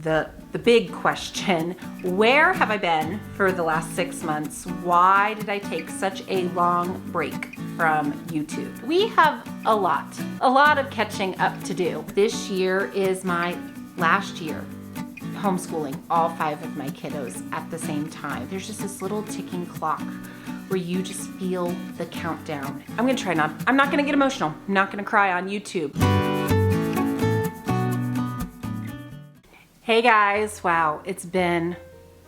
The big question, where have I been for the last 6 months? Why did I take such a long break from YouTube? We have a lot of catching up to do. This year is my last year homeschooling all 5 of my kiddos at the same time. There's just this little ticking clock where you just feel the countdown. I'm not gonna get emotional. I'm not gonna cry on YouTube. Hey guys, wow, it's been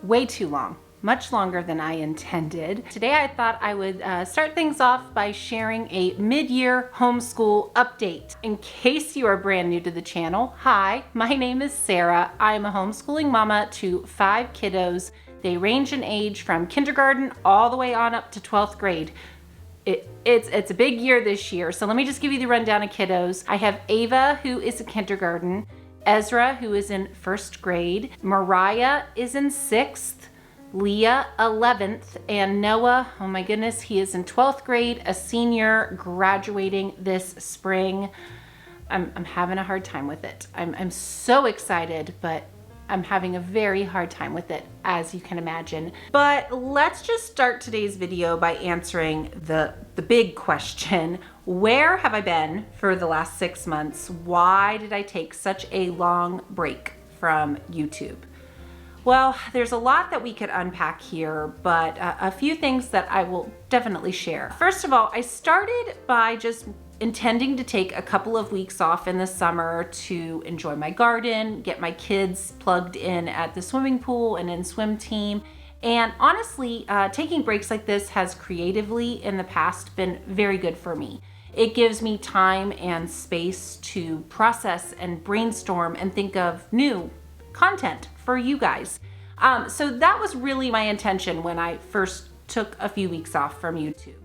way too long, much longer than I intended. Today I thought I would start things off by sharing a mid-year homeschool update. In case you are brand new to the channel, hi, my name is Sarah. I'm a homeschooling mama to 5 kiddos. They range in age from kindergarten all the way on up to 12th grade. It's a big year this year, so let me just give you the rundown of kiddos. I have Ava, who is in kindergarten, Ezra, who is in 1st grade, Mariah is in 6th, Leah 11th, and Noah, oh my goodness, he is in 12th grade, a senior, graduating this spring. I'm having a hard time with it. I'm so excited, but I'm having a very hard time with it, as you can imagine. But let's just start today's video by answering the big question. Where have I been for the last 6 months? Why did I take such a long break from YouTube? Well, there's a lot that we could unpack here, but a few things that I will definitely share. First of all, I started by just intending to take a couple of weeks off in the summer to enjoy my garden, get my kids plugged in at the swimming pool and in swim team. And honestly, taking breaks like this has creatively in the past been very good for me. It gives me time and space to process and brainstorm and think of new content for you guys. So that was really my intention when I first took a few weeks off from YouTube.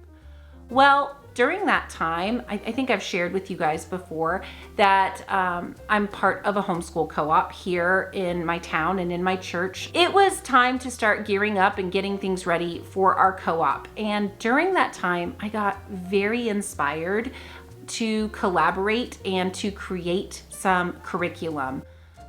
Well, during that time, I think I've shared with you guys before that I'm part of a homeschool co-op here in my town and in my church. It was time to start gearing up and getting things ready for our co-op. And during that time, I got very inspired to collaborate and to create some curriculum.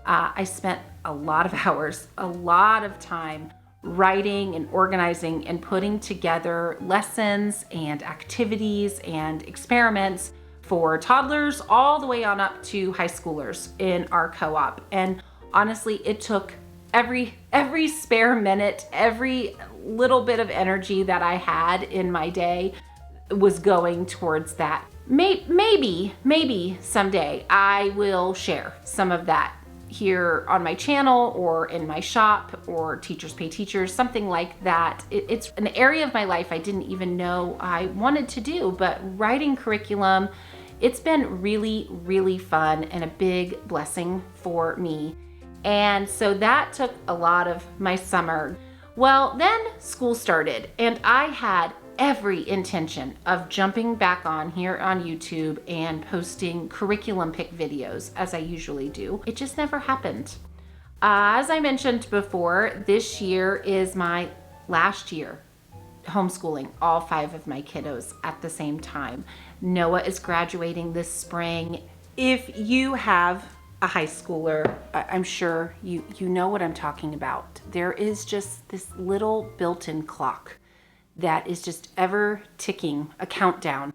I spent a lot of hours, a lot of time writing and organizing and putting together lessons and activities and experiments for toddlers all the way on up to high schoolers in our co-op. And honestly, it took every spare minute, every little bit of energy that I had in my day was going towards that. Maybe someday I will share some of that here on my channel or in my shop or Teachers Pay Teachers, something like that. It's an area of my life I didn't even know I wanted to do, but writing curriculum, it's been really, really fun and a big blessing for me. And so that took a lot of my summer. Well, then school started and I had every intention of jumping back on here on YouTube and posting curriculum pick videos as I usually do. It just never happened. As I mentioned before, this year is my last year homeschooling all 5 of my kiddos at the same time. Noah is graduating this spring. If you have a high schooler, I'm sure you know what I'm talking about. There is just this little built-in clock that is just ever ticking, a countdown,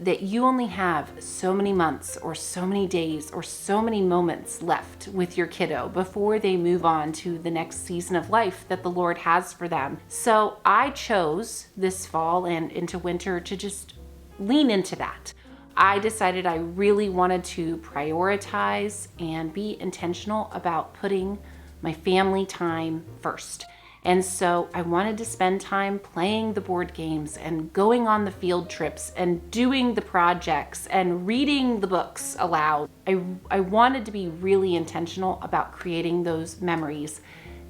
that you only have so many months or so many days or so many moments left with your kiddo before they move on to the next season of life that the Lord has for them. So I chose this fall and into winter to just lean into that. I decided I really wanted to prioritize and be intentional about putting my family time first. And so I wanted to spend time playing the board games and going on the field trips and doing the projects and reading the books aloud. I wanted to be really intentional about creating those memories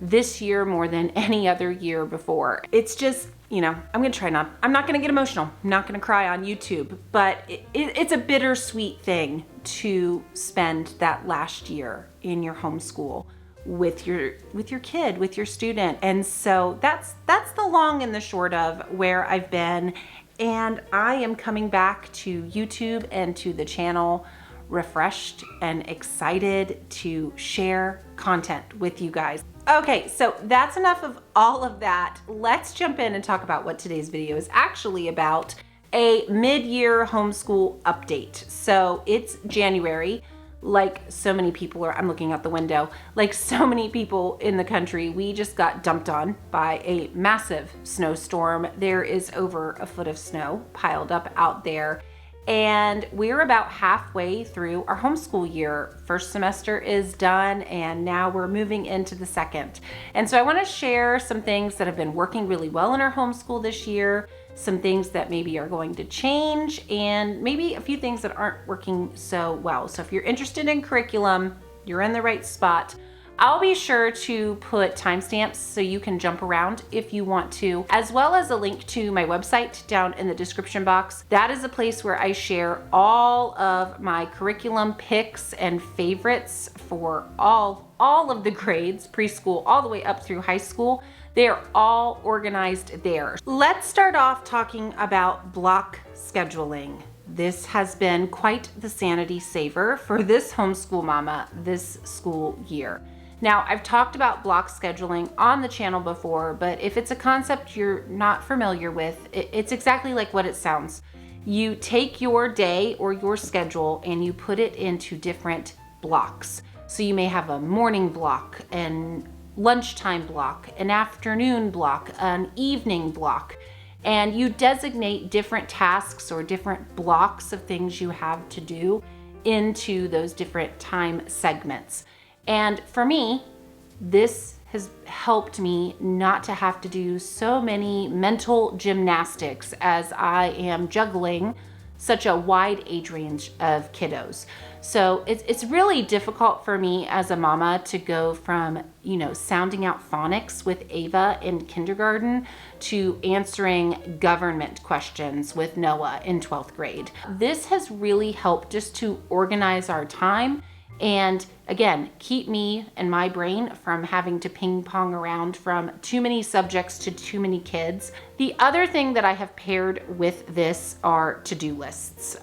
this year more than any other year before. It's just, I'm not gonna get emotional. I'm not gonna cry on YouTube, but it's a bittersweet thing to spend that last year in your homeschool with your kid, with your student. And so that's the long and the short of where I've been. And I am coming back to YouTube and to the channel refreshed and excited to share content with you guys. Okay, so that's enough of all of that. Let's jump in and talk about what today's video is actually about, a mid-year homeschool update. So it's January. Like so many people I'm looking out the window, like so many people in the country, we just got dumped on by a massive snowstorm. There is over a foot of snow piled up out there. And we're about halfway through our homeschool year. First semester is done, and now we're moving into the second. And so I want to share some things that have been working really well in our homeschool this year, some things that maybe are going to change, and maybe a few things that aren't working so well. So if you're interested in curriculum, you're in the right spot. I'll be sure to put timestamps so you can jump around if you want to, as well as a link to my website down in the description box. That is a place where I share all of my curriculum picks and favorites for all of the grades, preschool all the way up through high school. They are all organized there. Let's start off talking about block scheduling. This has been quite the sanity saver for this homeschool mama this school year. Now, I've talked about block scheduling on the channel before, but if it's a concept you're not familiar with, it's exactly like what it sounds. You take your day or your schedule and you put it into different blocks. So you may have a morning block, and lunchtime block, an afternoon block, an evening block, and you designate different tasks or different blocks of things you have to do into those different time segments. And for me, this has helped me not to have to do so many mental gymnastics as I am juggling such a wide age range of kiddos. So it's really difficult for me as a mama to go from, sounding out phonics with Ava in kindergarten to answering government questions with Noah in 12th grade. This has really helped just to organize our time and, again, keep me and my brain from having to ping pong around from too many subjects to too many kids. The other thing that I have paired with this are to-do lists.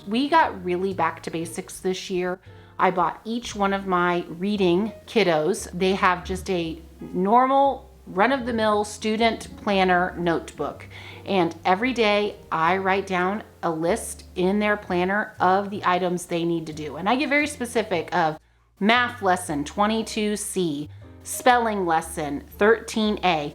We got really back to basics this year. I bought each one of my reading kiddos. They have just a normal run-of-the-mill student planner notebook. And every day I write down a list in their planner of the items they need to do. And I get very specific of math lesson 22C, spelling lesson 13A.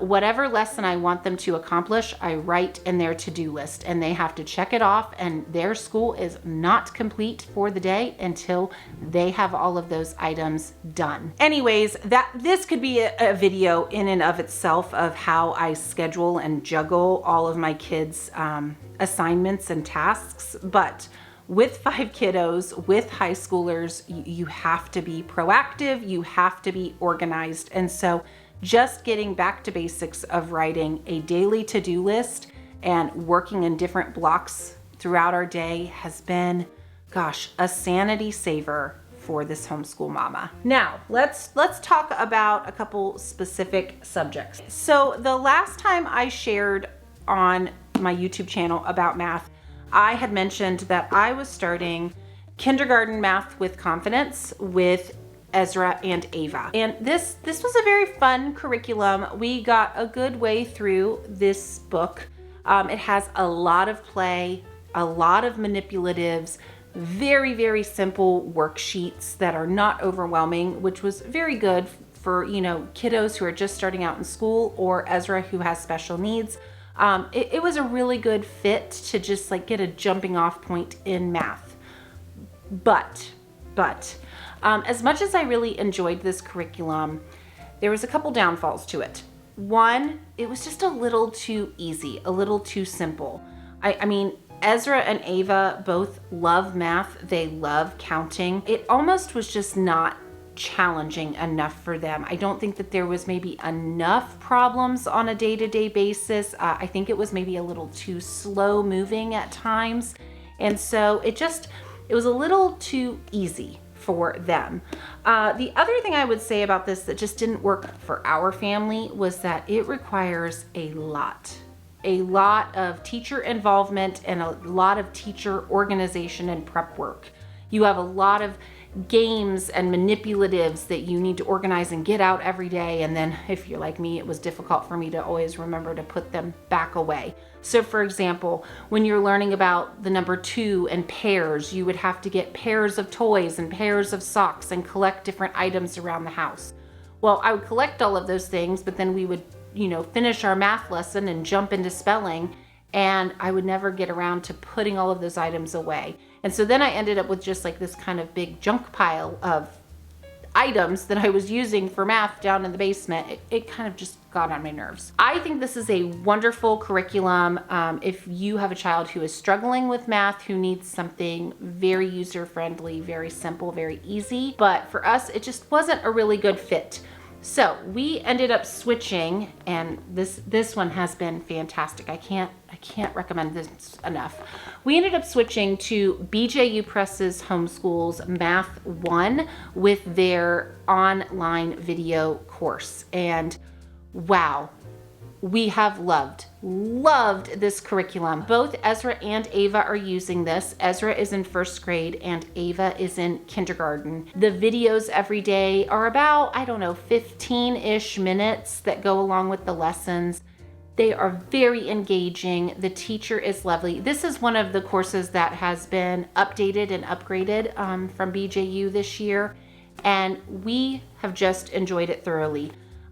Whatever lesson I want them to accomplish, I write in their to-do list, and they have to check it off, and their school is not complete for the day until they have all of those items done. Anyways, this could be a video in and of itself of how I schedule and juggle all of my kids' assignments and tasks, but with 5 kiddos, with high schoolers, you have to be proactive, you have to be organized. And so just getting back to basics of writing a daily to-do list and working in different blocks throughout our day has been, a sanity saver for this homeschool mama. Now, let's talk about a couple specific subjects. So the last time I shared on my YouTube channel about math, I had mentioned that I was starting kindergarten math with confidence with Ezra and Ava. And this was a very fun curriculum. We got a good way through this book. It has a lot of play, a lot of manipulatives, very, very simple worksheets that are not overwhelming, which was very good for, kiddos who are just starting out in school or Ezra who has special needs. It was a really good fit to just get a jumping off point in math. But as much as I really enjoyed this curriculum, there was a couple downfalls to it. One, it was just a little too easy, a little too simple. I mean, Ezra and Ava both love math. They love counting. It almost was just not challenging enough for them. I don't think that there was maybe enough problems on a day-to-day basis. I think it was maybe a little too slow moving at times. And so it was a little too easy for them. The other thing I would say about this that just didn't work for our family was that it requires a lot a lot of teacher involvement and a lot of teacher organization and prep work. You have a lot of games and manipulatives that you need to organize and get out every day. And then if you're like me, it was difficult for me to always remember to put them back away. So for example, when you're learning about the number 2 and pairs, you would have to get pairs of toys and pairs of socks and collect different items around the house. Well, I would collect all of those things, but then we would, finish our math lesson and jump into spelling, and I would never get around to putting all of those items away. And so then I ended up with just like this kind of big junk pile of items that I was using for math down in the basement. It kind of just got on my nerves. I think this is a wonderful curriculum if you have a child who is struggling with math, who needs something very user-friendly, very simple, very easy. But for us, it just wasn't a really good fit. So we ended up switching, and this one has been fantastic. I can't recommend this enough. We ended up switching to BJU Press's Homeschool's Math1 with their online video course. And wow, we have loved this curriculum. Both Ezra and Ava are using this. Ezra is in 1st grade and Ava is in kindergarten. The videos every day are about, 15-ish minutes that go along with the lessons. They are very engaging. The teacher is lovely. This is one of the courses that has been updated and upgraded from BJU this year, and we have just enjoyed it thoroughly.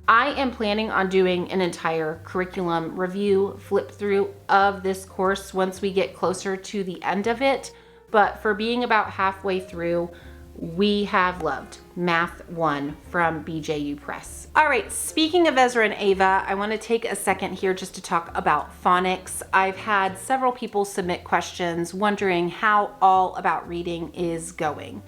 I am planning on doing an entire curriculum review, flip through of this course once we get closer to the end of it. But for being about halfway through, we have loved Math1 from BJU Press. All right, speaking of Ezra and Ava, I want to take a second here just to talk about phonics. I've had several people submit questions wondering how All About Reading is going.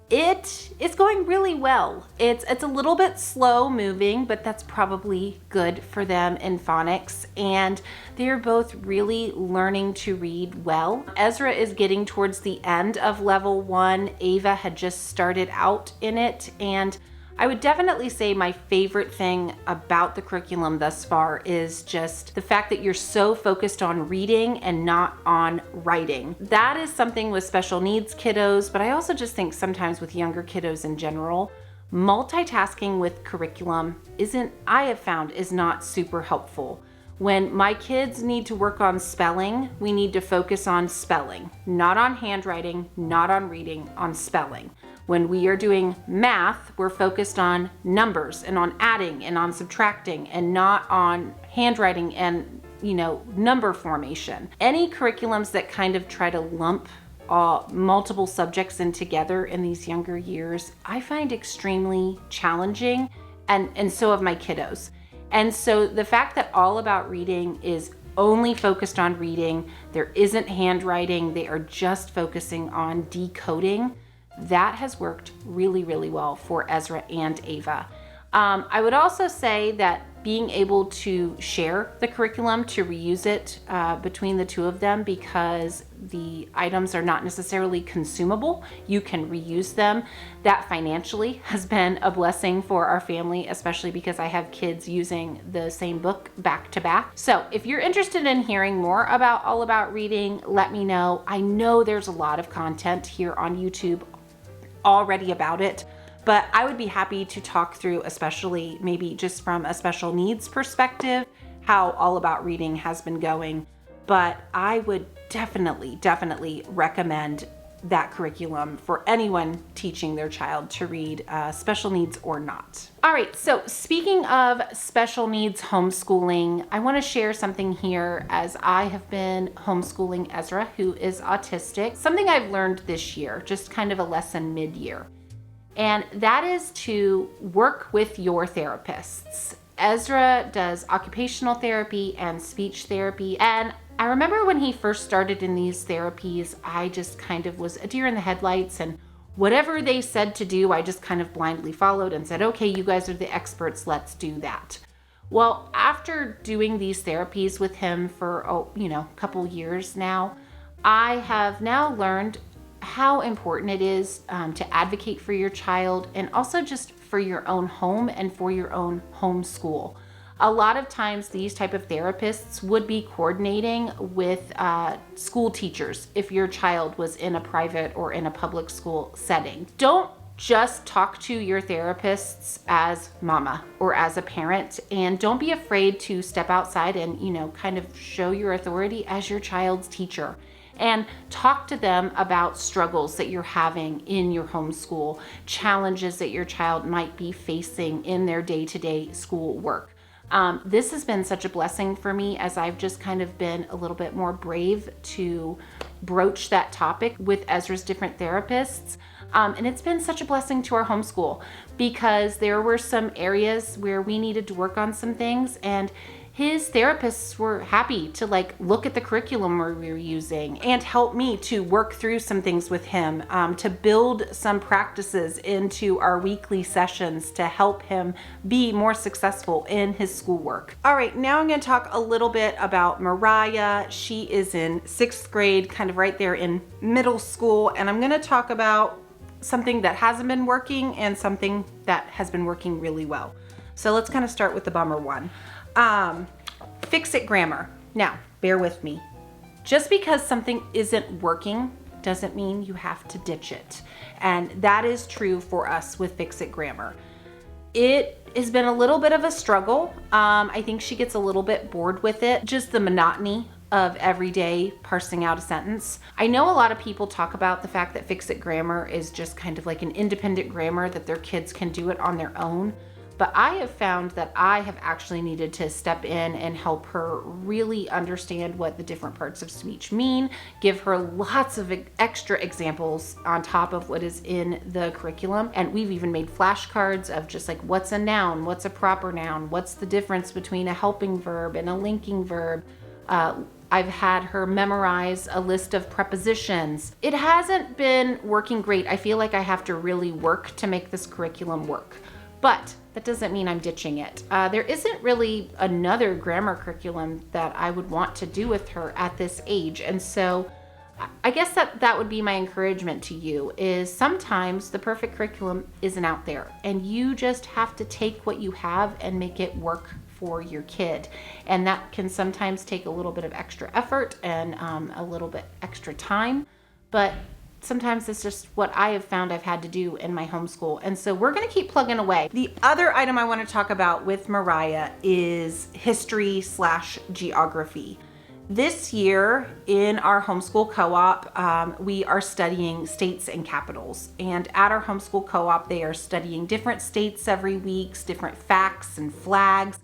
It is going really well. It's a little bit slow moving, but that's probably good for them in phonics. And they're both really learning to read well. Ezra is getting towards the end of level 1. Ava had just started out in it. And I would definitely say my favorite thing about the curriculum thus far is just the fact that you're so focused on reading and not on writing. That is something with special needs kiddos, but I also just think sometimes with younger kiddos in general, multitasking with curriculum I have found is not super helpful. When my kids need to work on spelling, we need to focus on spelling, not on handwriting, not on reading, on spelling. When we are doing math, we're focused on numbers and on adding and on subtracting and not on handwriting and, number formation. Any curriculums that kind of try to lump multiple subjects in together in these younger years, I find extremely challenging, and so have my kiddos. And so the fact that All About Reading is only focused on reading, there isn't handwriting, they are just focusing on decoding, that has worked really, really well for Ezra and Ava. I would also say that being able to share the curriculum, to reuse it between the two of them, because the items are not necessarily consumable, you can reuse them. That financially has been a blessing for our family, especially because I have kids using the same book back to back. So if you're interested in hearing more about All About Reading, let me know. I know there's a lot of content here on YouTube already about it, but I would be happy to talk through, especially maybe just from a special needs perspective, how All About Reading has been going. But I would definitely recommend that curriculum for anyone teaching their child to read, special needs or not. All right, so speaking of special needs homeschooling, I want to share something here as I have been homeschooling Ezra, who is autistic. Something I've learned this year, just kind of a lesson mid-year, and that is to work with your therapists. Ezra does occupational therapy and speech therapy, and I remember when he first started in these therapies, I just kind of was a deer in the headlights, and whatever they said to do, I just kind of blindly followed and said, okay, you guys are the experts, let's do that. Well, after doing these therapies with him for, a couple years now, I have now learned how important it is to advocate for your child and also just for your own home and for your own homeschool. A lot of times these type of therapists would be coordinating with school teachers if your child was in a private or in a public school setting. Don't just talk to your therapists as mama or as a parent, and don't be afraid to step outside and, kind of show your authority as your child's teacher. And talk to them about struggles that you're having in your homeschool, challenges that your child might be facing in their day-to-day school work. This has been such a blessing for me as I've just kind of been a little bit more brave to broach that topic with Ezra's different therapists. And it's been such a blessing to our homeschool because there were some areas where we needed to work on some things, and his therapists were happy to look at the curriculum we were using and help me to work through some things with him, to build some practices into our weekly sessions to help him be more successful in his schoolwork. All right, now I'm going to talk a little bit about Mariah. She is in 6th grade, kind of right there in middle school, and I'm going to talk about something that hasn't been working and something that has been working really well. So let's kind of start with the bummer one. Fix-it grammar. Now, bear with me. Just because something isn't working doesn't mean you have to ditch it. And that is true for us with Fix-it grammar. It has been a little bit of a struggle. I think she gets a little bit bored with it, just the monotony of every day parsing out a sentence. I know a lot of people talk about the fact that Fix-it grammar is just kind of like an independent grammar that their kids can do it on their own. But I have found that I have actually needed to step in and help her really understand what the different parts of speech mean, give her lots of extra examples on top of what is in the curriculum. And we've even made flashcards of just what's a noun, what's a proper noun, what's the difference between a helping verb and a linking verb. I've had her memorize a list of prepositions. It hasn't been working great. I feel like I have to really work to make this curriculum work. But that doesn't mean I'm ditching it. There isn't really another grammar curriculum that I would want to do with her at this age. And so I guess that would be my encouragement to you, is sometimes the perfect curriculum isn't out there, and you just have to take what you have and make it work for your kid. And that can sometimes take a little bit of extra effort and a little bit extra time, but sometimes it's just what I have found I've had to do in my homeschool. And so we're going to keep plugging away. The other item I want to talk about with Mariah is history/geography. This year in our homeschool co-op, we are studying states and capitals. And at our homeschool co-op, they are studying different states every week, different facts and flags,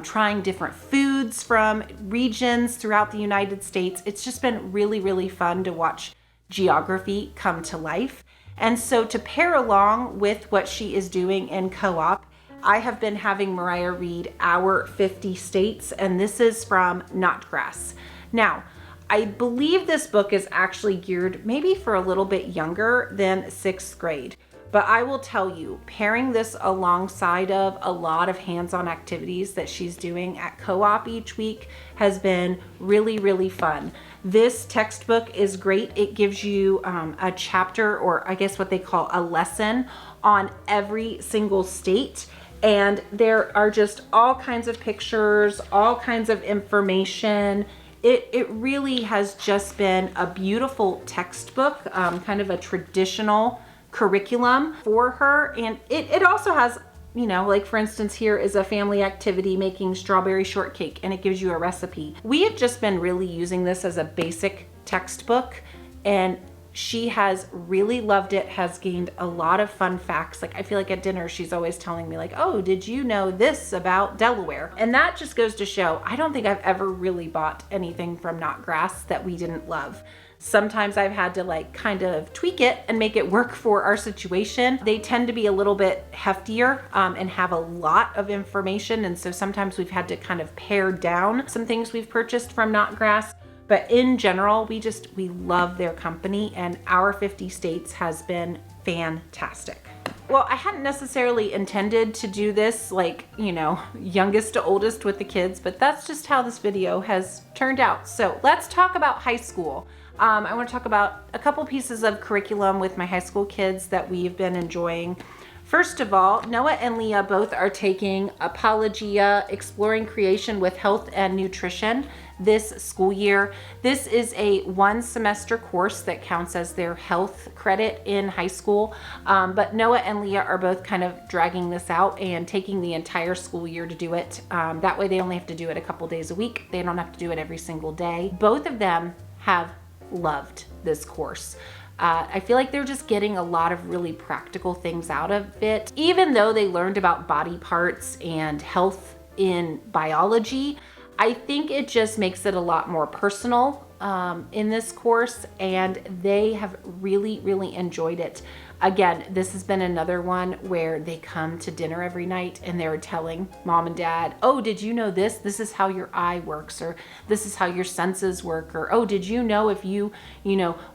trying different foods from regions throughout the United States. It's just been really, really fun to watch geography come to life. And so to pair along with what she is doing in co-op, I have been having Mariah read Our 50 States, and this is from Knotgrass. Now, I believe this book is actually geared maybe for a little bit younger than 6th grade. But I will tell you, pairing this alongside of a lot of hands-on activities that she's doing at co-op each week has been really, really fun. This textbook is great. It gives you a chapter, or I guess what they call a lesson, on every single state. And there are just all kinds of pictures, all kinds of information. It really has just been a beautiful textbook, kind of a traditional curriculum for her. And it also has, for instance, here is a family activity making strawberry shortcake, and it gives you a recipe. We have just been really using this as a basic textbook, and she has really loved it, has gained a lot of fun facts. I feel like at dinner, she's always telling me oh, did you know this about Delaware? And that just goes to show, I don't think I've ever really bought anything from Knotgrass that we didn't love. Sometimes I've had to kind of tweak it and make it work for our situation. They tend to be a little bit heftier and have a lot of information. And so sometimes we've had to kind of pare down some things we've purchased from Knotgrass. But in general, we love their company, and Our 50 States has been fantastic. Well, I hadn't necessarily intended to do this youngest to oldest with the kids, but that's just how this video has turned out. So let's talk about high school. I want to talk about a couple pieces of curriculum with my high school kids that we've been enjoying. First of all, Noah and Leah both are taking Apologia, Exploring Creation with Health and Nutrition this school year. This is a 1-semester course that counts as their health credit in high school. But Noah and Leah are both kind of dragging this out and taking the entire school year to do it. That way they only have to do it a couple days a week. They don't have to do it every single day. Both of them have loved this course. I feel like they're just getting a lot of really practical things out of it. Even though they learned about body parts and health in biology, I think it just makes it a lot more personal in this course, and they have really, really enjoyed it. Again, this has been another one where they come to dinner every night and they're telling mom and dad, oh, did you know this? This is how your eye works, or this is how your senses work, or oh, did you know if you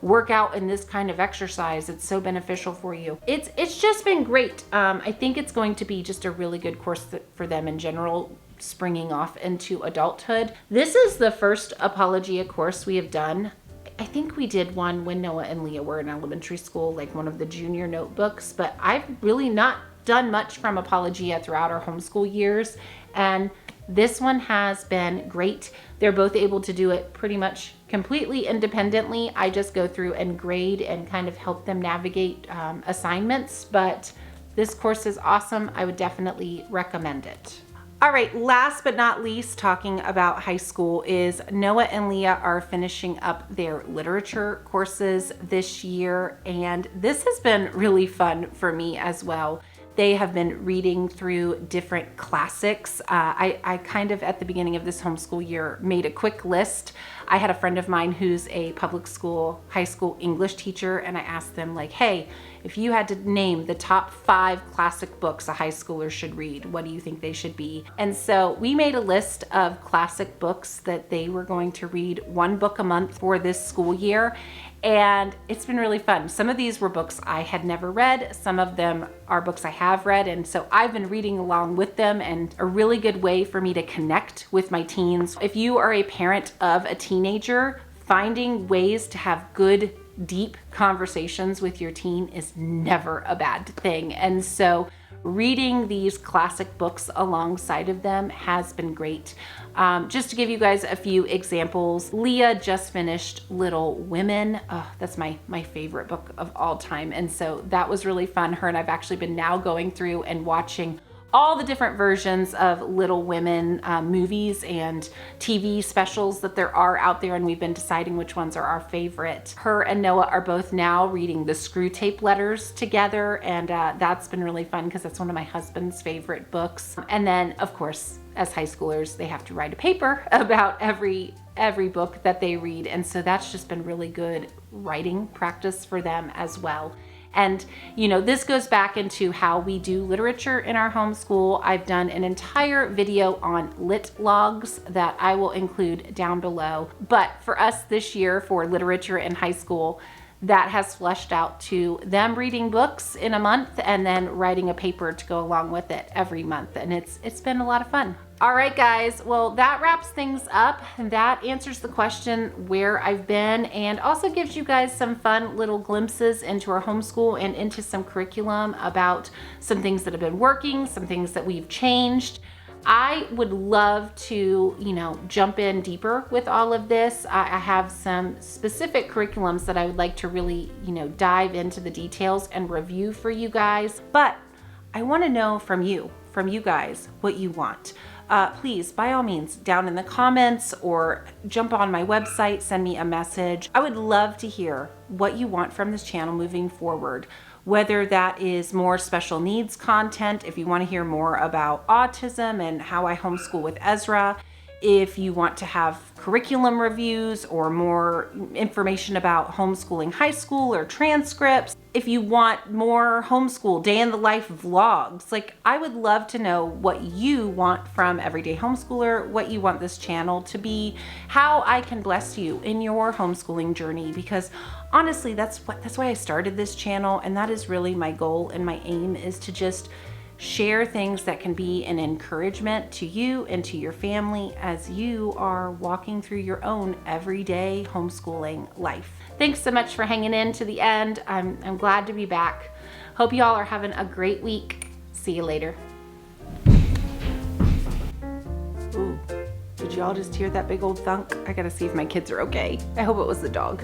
work out in this kind of exercise, it's so beneficial for you. It's just been great. I think it's going to be just a really good course for them in general, springing off into adulthood. This is the first Apologia course we have done. I think we did one when Noah and Leah were in elementary school, like one of the junior notebooks, but I've really not done much from Apologia throughout our homeschool years, and this one has been great. They're both able to do it pretty much completely independently. I just go through and grade and kind of help them navigate assignments, but this course is awesome. I would definitely recommend it. All right, last but not least, talking about high school, is Noah and Leah are finishing up their literature courses this year, and this has been really fun for me as well. They have been reading through different classics. I kind of, at the beginning of this homeschool year, made a quick list. I had a friend of mine who's a public school, high school English teacher, and I asked them, like, hey, if you had to name the top 5 classic books a high schooler should read, what do you think they should be? And so we made a list of classic books that they were going to read 1 book a month for this school year. And it's been really fun. Some of these were books I had never read. Some of them are books I have read. And so I've been reading along with them, and a really good way for me to connect with my teens. If you are a parent of a teenager, finding ways to have good, deep conversations with your teen is never a bad thing. And so reading these classic books alongside of them has been great. Just to give you guys a few examples, Leah just finished Little Women. Oh, that's my favorite book of all time. And so that was really fun. Her and I've actually been now going through and watching all the different versions of Little Women movies and TV specials that there are out there, and we've been deciding which ones are our favorite. Her and Noah are both now reading the Screw Tape Letters together, and that's been really fun because that's one of my husband's favorite books. And then, of course, as high schoolers, they have to write a paper about every book that they read, and so that's just been really good writing practice for them as well. And, this goes back into how we do literature in our homeschool. I've done an entire video on lit logs that I will include down below. But for us this year, for literature in high school, that has fleshed out to them reading books in a month and then writing a paper to go along with it every month. And it's been a lot of fun. All right, guys, well, that wraps things up. That answers the question where I've been, and also gives you guys some fun little glimpses into our homeschool and into some curriculum about some things that have been working, some things that we've changed. I would love to, jump in deeper with all of this. I have some specific curriculums that I would like to really, dive into the details and review for you guys. But I want to know from you guys, what you want. Please, by all means, down in the comments or jump on my website, send me a message. I would love to hear what you want from this channel moving forward. Whether that is more special needs content, if you want to hear more about autism and how I homeschool with Ezra, if you want to have curriculum reviews or more information about homeschooling high school or transcripts, if you want more homeschool day in the life vlogs, I would love to know what you want from Everyday Homeschooler, what you want this channel to be, how I can bless you in your homeschooling journey, because honestly, that's why I started this channel, and that is really my goal and my aim, is to just share things that can be an encouragement to you and to your family as you are walking through your own everyday homeschooling life. Thanks so much for hanging in to the end. I'm glad to be back. Hope you all are having a great week. See you later. Ooh, did y'all just hear that big old thunk? I gotta see if my kids are okay. I hope it was the dog.